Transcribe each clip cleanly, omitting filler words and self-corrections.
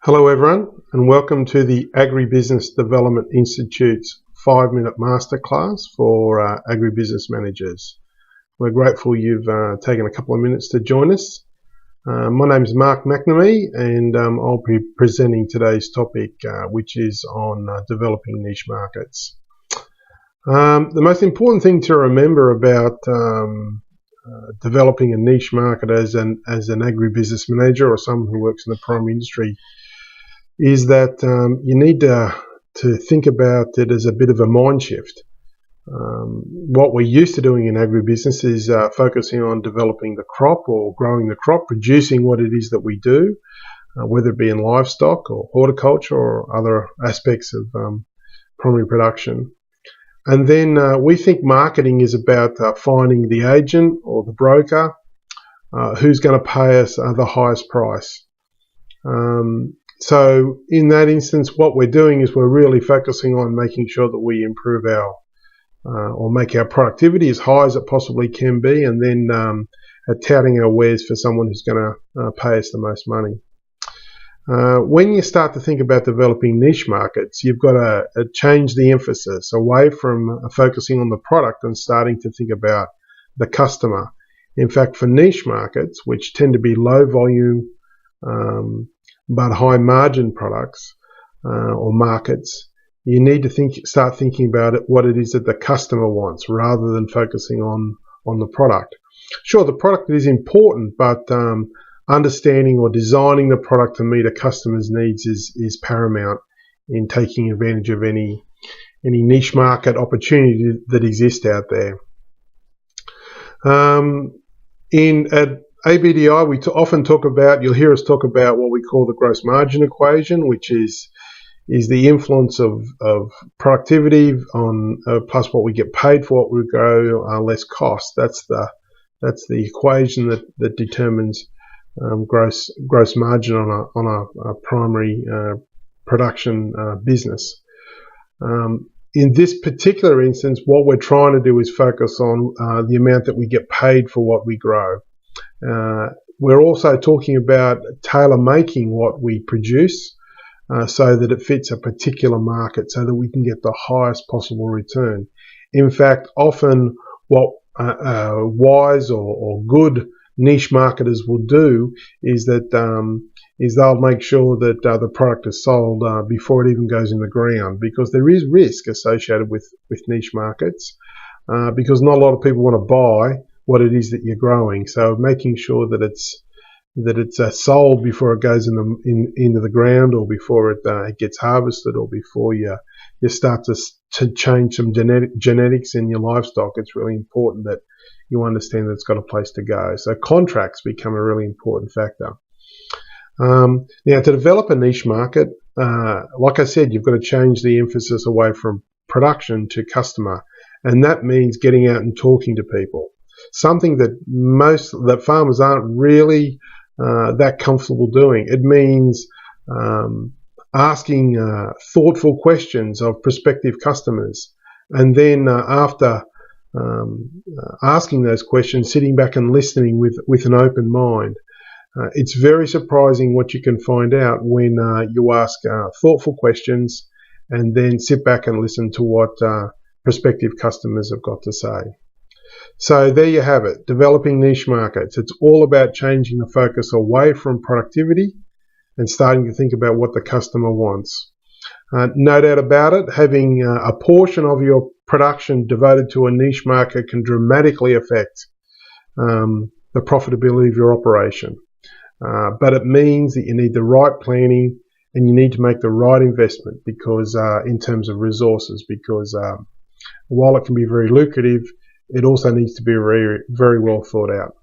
Hello everyone, and welcome to the Agribusiness Development Institute's 5-minute masterclass for agribusiness managers. We're grateful you've taken a couple of minutes to join us. My name is Mark McNamee, and I'll be presenting today's topic, which is on developing niche markets. The most important thing to remember about developing a niche market as an agribusiness manager or someone who works in the primary industry is that you need to think about it as a bit of a mind shift. What we're used to doing in agribusiness is focusing on developing the crop or growing the crop, producing what it is that we do, whether it be in livestock or horticulture or other aspects of primary production. And then we think marketing is about finding the agent or the broker who's going to pay us the highest price. So in that instance, what we're doing is we're really focusing on making sure that we improve our or make our productivity as high as it possibly can be, and then touting our wares for someone who's going to pay us the most money. When you start to think about developing niche markets, you've got to change the emphasis away from focusing on the product and starting to think about the customer. In fact, for niche markets, which tend to be low volume but high margin products or markets, you need to start thinking about what it is that the customer wants rather than focusing on the product. Sure, the product is important, but understanding or designing the product to meet a customer's needs is paramount in taking advantage of any niche market opportunity that exists out there. At ABDI, we often talk about, you'll hear us talk about what we call the gross margin equation, which is the influence of productivity on plus what we get paid for what we grow, less cost. That's the equation that determines gross margin on a primary production business. In this particular instance, what we're trying to do is focus on the amount that we get paid for what we grow. We're also talking about tailor-making what we produce so that it fits a particular market so that we can get the highest possible return. In fact, often what wise or good niche marketers will do is that they'll make sure that the product is sold before it even goes in the ground, because there is risk associated with niche markets because not a lot of people want to buy what it is that you're growing. So making sure that it's sold before it goes into the ground, or before it gets harvested, or before you start to change some genetics in your livestock, it's really important that you understand that it's got a place to go. So contracts become a really important factor. Now, to develop a niche market, like I said, you've got to change the emphasis away from production to customer, and that means getting out and talking to people. Something that farmers aren't really that comfortable doing. It means asking thoughtful questions of prospective customers, and then after asking those questions, sitting back and listening with an open mind. It's very surprising what you can find out when you ask thoughtful questions and then sit back and listen to what prospective customers have got to say. So there you have it, developing niche markets. It's all about changing the focus away from productivity and starting to think about what the customer wants. No doubt about it, having a portion of your production devoted to a niche market can dramatically affect the profitability of your operation. But it means that you need the right planning and you need to make the right investment, because in terms of resources, because while it can be very lucrative, it also needs to be very, very well thought out.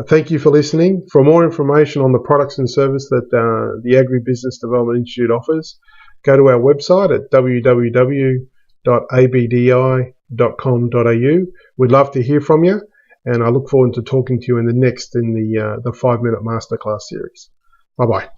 Thank you for listening. For more information on the products and service that the Agribusiness Development Institute offers, go to our website at www.abdi.com.au. We'd love to hear from you, and I look forward to talking to you in the 5-minute masterclass series. Bye-bye.